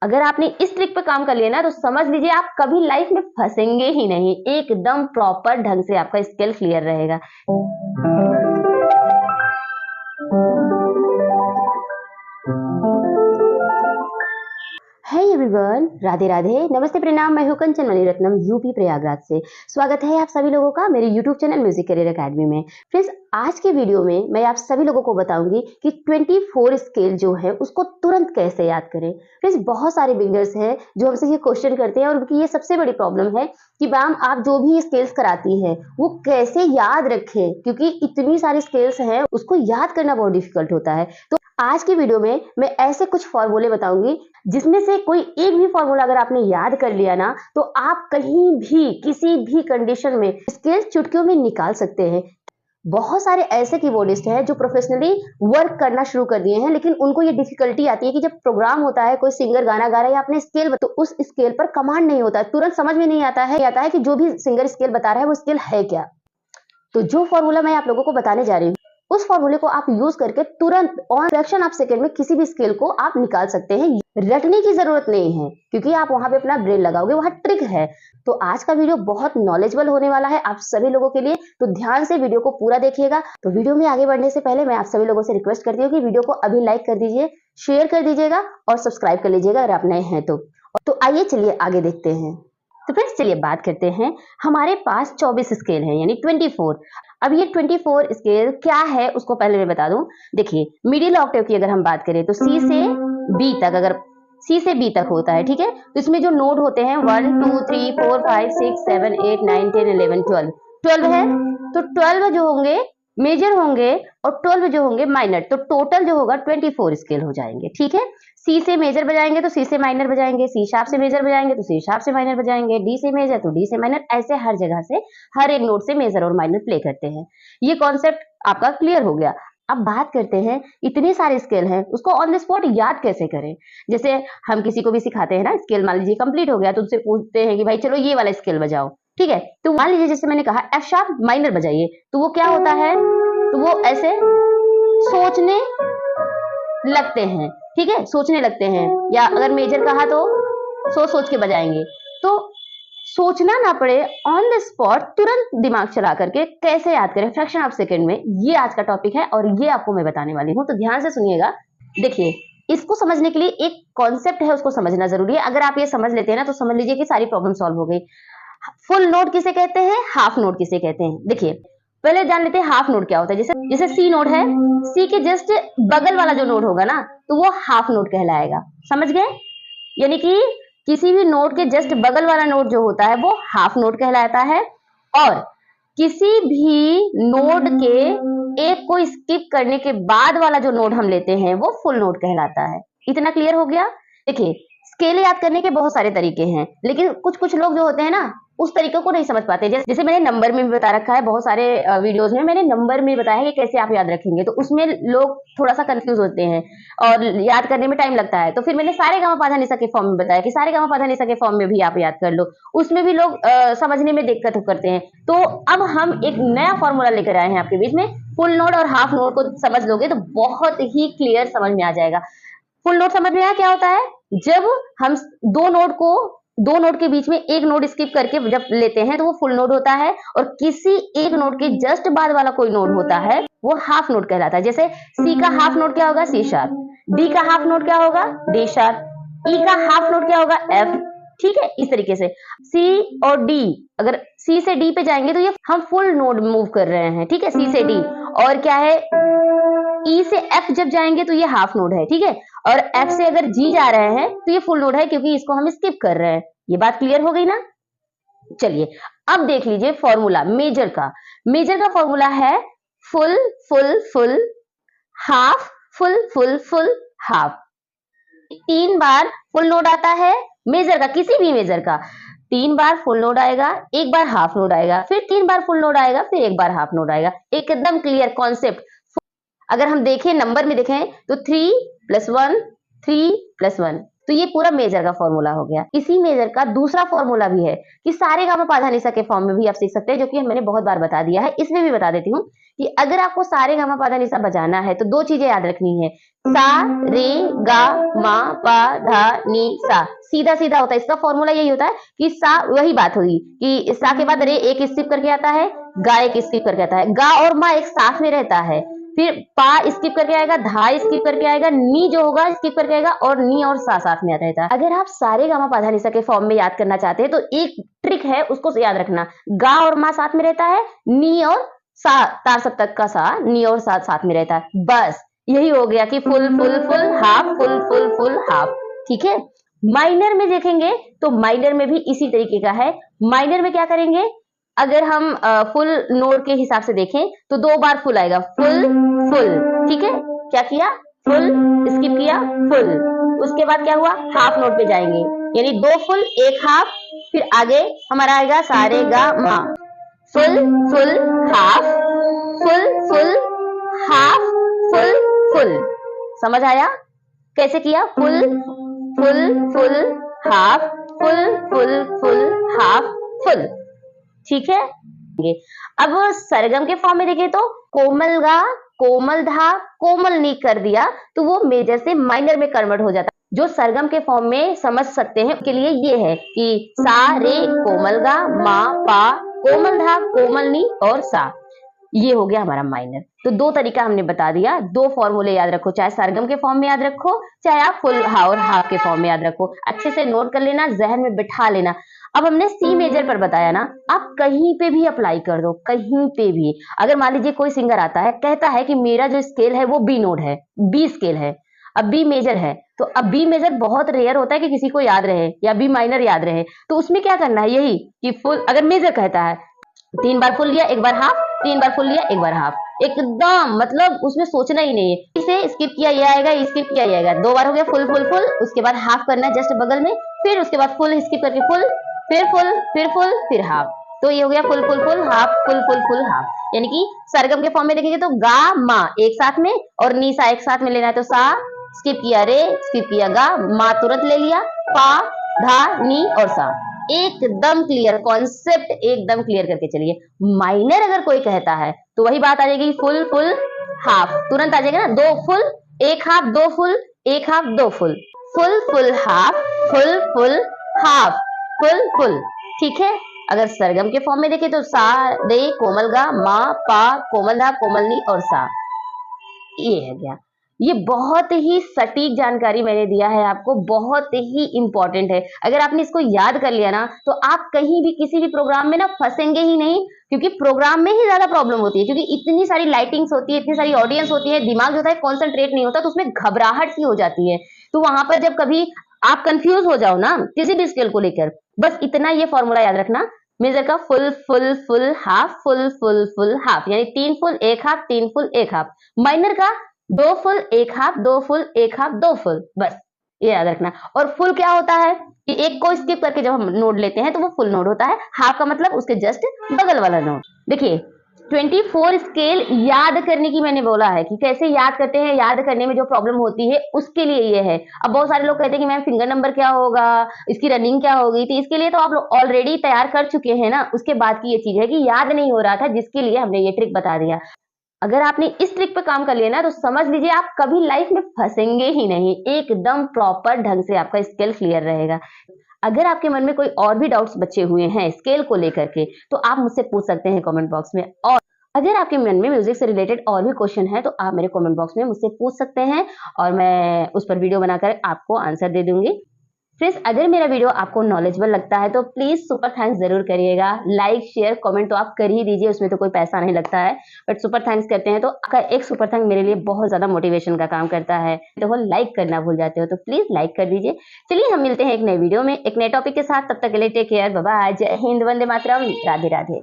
अगर आपने इस ट्रिक पे काम कर लिया ना तो समझ लीजिए आप कभी लाइफ में फंसेंगे ही नहीं, एकदम प्रॉपर ढंग से आपका स्किल क्लियर रहेगा। हे एवरीवन, राधे राधे, नमस्ते, प्रणाम। मैं हूं कंचन मणिरत्नम, यूपी प्रयागराज से। स्वागत है आप सभी लोगों का मेरे YouTube channel music career academy में। फ्रेंड्स, आज के वीडियो में मैं आप सभी लोगों को बताऊंगी कि 24 स्केल जो है उसको तुरंत कैसे याद करें। फ्रेंड्स, बहुत सारे बिगिनर्स हैं जो हमसे ये क्वेश्चन करते हैं और उनकी ये सबसे बड़ी प्रॉब्लम है कि मैम आप जो भी स्केल्स कराती हैं वो कैसे याद रखें, क्योंकि इतनी सारी स्केल्स हैं उसको याद करना बहुत डिफिकल्ट होता है। तो आज की वीडियो में मैं ऐसे कुछ फॉर्मूले बताऊंगी जिसमें से कोई एक भी फॉर्मूला अगर आपने याद कर लिया ना तो आप कहीं भी किसी भी कंडीशन में स्केल्स चुटकियों में निकाल सकते हैं। बहुत सारे ऐसे कीबोर्डिस्ट हैं जो प्रोफेशनली वर्क करना शुरू कर दिए हैं, लेकिन उनको ये डिफिकल्टी आती है कि जब प्रोग्राम होता है, कोई सिंगर गाना गा रहा है या अपने स्केल, तो उस स्केल पर कमांड नहीं होता है, तुरंत समझ में नहीं आता है कि जो भी सिंगर स्केल बता रहा है वो स्केल है क्या। तो जो फॉर्मूला मैं आप लोगों को बताने जा रही हूँ उस फॉर्मूले को आप यूज करके तुरंत और फ्रैक्शन ऑफ सेकंड में किसी भी स्केल को आप निकाल सकते हैं। रटने की जरूरत नहीं है क्योंकि आप वहां पे अपना ब्रेन लगाओगे, वहां ट्रिक है। तो आज का वीडियो बहुत नॉलेजेबल होने वाला है आप सभी लोगों के लिए, तो ध्यान से वीडियो को पूरा देखिएगा। तो वीडियो में आगे बढ़ने से पहले मैं आप सभी लोगों से रिक्वेस्ट करती हूँ कि वीडियो को अभी लाइक कर दीजिए, शेयर कर दीजिएगा और सब्सक्राइब कर लीजिएगा अगर आप नए हैं तो आइए चलिए आगे देखते हैं। तो फ्रेंड्स, चलिए बात करते हैं। हमारे पास 24 स्केल है यानी 24। अब ये 24 स्केल क्या है उसको पहले मैं बता दूं। देखिए, मिडिल ऑक्टेव की अगर हम बात करें तो सी से बी तक, अगर सी से बी तक होता है, ठीक है, तो इसमें जो नोड होते हैं 1 2 3 4 5 6 7 8 9 10 11 12 है। तो 12 जो होंगे मेजर होंगे और 12 जो होंगे माइनर, तो टोटल जो होगा 24 स्केल हो जाएंगे। ठीक है, सी से मेजर बजाएंगे तो सी से माइनर बजाएंगे, सी शार्प से मेजर बजाएंगे तो सी शार्प से माइनर बजाएंगे, डी से मेजर तो डी से माइनर, ऐसे हर जगह से हर एक नोट से मेजर और माइनर प्ले करते हैं। ये कॉन्सेप्ट आपका क्लियर हो गया। अब बात करते हैं, इतने सारे स्केल हैं उसको ऑन द स्पॉट याद कैसे करें। जैसे हम किसी को भी सिखाते हैं ना, स्केल मान लीजिए कंप्लीट हो गया तो उससे पूछते हैं कि भाई चलो ये वाला स्केल बजाओ, ठीक है, तो मान लीजिए जैसे मैंने कहा एफ शार्प माइनर बजाइए, तो वो क्या होता है, तो वो ऐसे सोचने लगते हैं, ठीक है, सोचने लगते हैं। या अगर मेजर कहा तो सोच के बजाएंगे, तो सोचना ना पड़े, ऑन द स्पॉट तुरंत दिमाग चला करके कैसे याद करें फ्रैक्शन ऑफ सेकंड में, ये आज का टॉपिक है और ये आपको मैं बताने वाली हूँ। तो ध्यान से सुनिएगा। देखिए, इसको समझने के लिए एक कॉन्सेप्ट है, उसको समझना जरूरी है। अगर आप ये समझ लेते हैं ना तो समझ लीजिए कि सारी प्रॉब्लम सॉल्व हो गई। फुल नोट किसे कहते हैं, हाफ नोट किसे कहते हैं। देखिए, पहले जान लेते हैं हाफ नोट क्या होता है। जैसे जैसे सी नोट है, सी के जस्ट बगल वाला जो नोट होगा ना तो वो हाफ नोट कहलाएगा। समझ गए? यानी कि किसी भी नोट के जस्ट बगल वाला नोट जो होता है वो हाफ नोट कहलाता है, और किसी भी नोट के एक को स्किप करने के बाद वाला जो नोट हम लेते हैं वो फुल नोट कहलाता है। इतना क्लियर हो गया? देखिए, स्केल याद करने के बहुत सारे तरीके हैं, लेकिन कुछ कुछ लोग जो होते हैं ना उस तरीके को नहीं समझ पाते। जैसे मैंने नंबर में भी बता रखा है, बहुत सारे वीडियोस में मैंने नंबर में बताया है कि कैसे आप याद रखेंगे, तो उसमें लोग थोड़ा सा कंफ्यूज होते हैं और याद करने में टाइम लगता है। तो फिर मैंने सारे गामा पाधा निसा के फॉर्म में बताया कि सारे गामा पाधा निसा के फॉर्म में भी आप याद कर लो, उसमें भी लोग समझने में दिक्कत करते हैं। तो अब हम एक नया फॉर्मूला लेकर आए हैं आपके बीच में। फुल नोट और हाफ नोट को समझ लोगे तो बहुत ही क्लियर समझ में आ जाएगा। फुल नोट समझ में आया क्या होता है? जब हम दो नोट के बीच में एक नोट स्किप करके जब लेते हैं तो वो फुल नोट होता है, और किसी एक नोट के जस्ट बाद वाला कोई नोट होता है वो हाफ नोट कहलाता है। जैसे सी का हाफ नोट क्या होगा, सी शार्प, डी का हाफ नोट क्या होगा, डी शार्प, ई का हाफ नोट क्या होगा, एफ। ठीक है, इस तरीके से सी और डी, अगर सी से डी पे जाएंगे तो ये हम फुल नोट मूव कर रहे हैं, ठीक है, सी से डी। और क्या है, ई से एफ जब जाएंगे तो ये हाफ नोट है, ठीक है, और एफ से अगर जी जा रहे हैं तो ये फुल नोट है क्योंकि इसको हम स्किप कर रहे हैं। ये बात क्लियर हो गई ना? चलिए अब देख लीजिए फॉर्मूला मेजर का। मेजर का फॉर्मूला है full full full half, full full full half. 3 बार फुल नोट आता है मेजर का, किसी भी मेजर का 3 बार फुल नोट आएगा, एक बार हाफ नोट आएगा, फिर 3 बार फुल नोट आएगा, फिर एक बार हाफ नोट आएगा। एकदम क्लियर कॉन्सेप्ट। अगर हम देखें नंबर में देखें तो 3 + 1 3 + 1 तो ये पूरा मेजर का फॉर्मूला हो गया। इसी मेजर का दूसरा फॉर्मूला भी है कि सारेगामापाधानिसा के फॉर्म में भी आप सीख सकते हैं, जो कि मैंने बहुत बार बता दिया है। इसमें भी बता देती हूँ कि अगर आपको सारेगामापाधानिसा बजाना है तो दो चीजें याद रखनी है, सा रे गा मा पा धा नी सा। सीधा सीधा होता है, इसका फॉर्मूला यही होता है कि सा, वही बात होगी कि सा के बाद रे एक स्किप करके आता है, गा एक स्किप करके आता है, गा और मा एक साथ में रहता है, फिर पा स्किप करके आएगा, धा स्किप करके आएगा, नी जो होगा स्किप करके आएगा, और नी और सा साथ में रहता है। अगर आप सारेगामापाधानिसा के फॉर्म में याद करना चाहते हैं तो एक ट्रिक है, उसको याद रखना। गा और मा साथ में रहता है, नी और सा, तार सप्तक का सा, नी और सा साथ में रहता है। बस यही हो गया कि full full full half, full full full half. ठीक है। माइनर में देखेंगे तो माइनर में भी इसी तरीके का है। माइनर में क्या करेंगे, अगर हम फुल नोट के हिसाब से देखें तो दो बार फुल आएगा, फुल फुल। ठीक है, क्या किया, फुल स्किप किया, फुल। उसके बाद क्या हुआ, हाफ नोट पे जाएंगे, यानी दो फुल एक हाफ, फिर आगे हमारा आएगा सारे गा मा, full full half, full full half, full full. समझ आया कैसे किया, full full full half, full full full half, full. ठीक है। अब सरगम के फॉर्म में देखें तो कोमल गा, कोमल धा, कोमल नी कर दिया तो वो मेजर से माइनर में कन्वर्ट हो जाता है। जो सरगम के फॉर्म में समझ सकते हैं उनके लिए ये है कि सा रे कोमल गा, मा पा, कोमल धा, कोमल नी और सा। ये हो गया हमारा माइनर। तो दो तरीका हमने बता दिया, दो फॉर्मूले याद रखो, चाहे सरगम के फॉर्म में याद रखो, चाहे आप फुल और हाफ के फॉर्म में याद रखो। अच्छे से नोट कर लेना, जहन में बिठा लेना। अब हमने सी मेजर पर बताया ना, आप कहीं पे भी अप्लाई कर दो, कहीं पे भी। अगर मान लीजिए कोई सिंगर आता है, कहता है कि मेरा जो स्केल है वो बी नोट है, बी स्केल है, अब बी मेजर है, तो अब बी मेजर बहुत रेयर होता है कि किसी को याद रहे या बी माइनर याद रहे। तो उसमें क्या करना है, यही कि फुल, अगर मेजर कहता है 3 बार फुल लिया, एक बार हाफ, 3 बार फुल लिया, एक बार हाफ, एकदम मतलब उसमें सोचना ही नहीं है। इसे स्किप किया ये आएगा, स्किप किया ये आएगा। 2 बार हो गया फुल फुल फुल, उसके बाद हाफ करना है जस्ट बगल में, फिर उसके बाद फुल स्किप करके फुल, फिर फुल, फिर फुल, फिर हाफ। तो ये हो गया full full full half, full full full half. यानी कि सरगम के फॉर्म में देखेंगे तो गा मा एक साथ में और नी सा एक साथ में लेना है, तो सा स्किप किया रे, स्किप किया गा, मा तुरंत ले लिया, पा धा नी और सा। एकदम क्लियर कॉन्सेप्ट, एकदम क्लियर करके चलिए। माइनर अगर कोई कहता है तो वही बात आ जाएगी, फुल फुल हाफ, तुरंत आ जाएगा ना, 2 फुल एक हाफ, 2 फुल एक half, 2 full, full full half, full full half, full full. ठीक है। अगर सरगम के फॉर्म में देखें तो सा रे कोमल गा, मा पा, कोमल धा, कोमल नी और सा। ये है गया। ये बहुत ही सटीक जानकारी मैंने दिया है आपको, बहुत ही इंपॉर्टेंट है। अगर आपने इसको याद कर लिया ना तो आप कहीं भी किसी भी प्रोग्राम में ना फंसेंगे ही नहीं, क्योंकि प्रोग्राम में ही ज्यादा प्रॉब्लम होती है, क्योंकि इतनी सारी लाइटिंग्स होती है, इतनी सारी ऑडियंस होती है, दिमाग जो होता है कॉन्सेंट्रेट नहीं होता, तो उसमें घबराहट सी हो जाती है। तो वहां पर जब कभी आप कंफ्यूज हो जाओ ना किसी भी स्केल को लेकर, बस इतना ये फॉर्मूला याद रखना, मेजर का full full full half, full full full half, यानी 3 फुल एक हाफ, 3 फुल एक हाफ। माइनर का 2 फुल एक हाफ, 2 फुल एक हाफ, 2 फुल, बस ये याद रखना। और फुल क्या होता है कि एक को स्किप करके जब हम नोट लेते हैं तो वो फुल नोट होता है, हाफ का मतलब उसके जस्ट बगल वाला नोट। देखिए 24 स्केल याद करने की मैंने बोला है कि कैसे याद करते हैं, याद करने में जो प्रॉब्लम होती है उसके लिए ये है। अब बहुत सारे लोग कहते हैं कि मैम फिंगर नंबर क्या होगा, इसकी रनिंग क्या होगी, तो इसके लिए तो आप लोग ऑलरेडी तैयार कर चुके हैं ना। उसके बाद की ये चीज है कि याद नहीं हो रहा था, जिसके लिए हमने ये ट्रिक बता दिया। अगर आपने इस ट्रिक पे काम कर लिया ना तो समझ लीजिए आप कभी लाइफ में फंसेंगे ही नहीं, एकदम प्रॉपर ढंग से आपका स्केल क्लियर रहेगा। अगर आपके मन में कोई और भी डाउट्स बचे हुए हैं स्केल को लेकर के तो आप मुझसे पूछ सकते हैं कमेंट बॉक्स में। और अगर आपके मन में म्यूजिक से रिलेटेड और भी क्वेश्चन है तो आप मेरे कमेंट बॉक्स में मुझसे पूछ सकते हैं और मैं उस पर वीडियो बनाकर आपको आंसर दे दूंगी। फ्रेंड्स, अगर मेरा वीडियो आपको नॉलेजेबल लगता है तो प्लीज सुपर थैंक्स जरूर करिएगा। लाइक शेयर कमेंट तो आप कर ही दीजिए, उसमें तो कोई पैसा नहीं लगता है, बट सुपर थैंक्स करते हैं तो आपका एक सुपर थैंक मेरे लिए बहुत ज्यादा मोटिवेशन का काम करता है। तो वो लाइक करना भूल जाते हो तो प्लीज लाइक कर दीजिए। चलिए हम मिलते हैं एक नए वीडियो में एक नए टॉपिक के साथ, तब तक के लिए टेक केयर, बाय बाय, जय हिंद, वंदे मातरम, राधे राधे।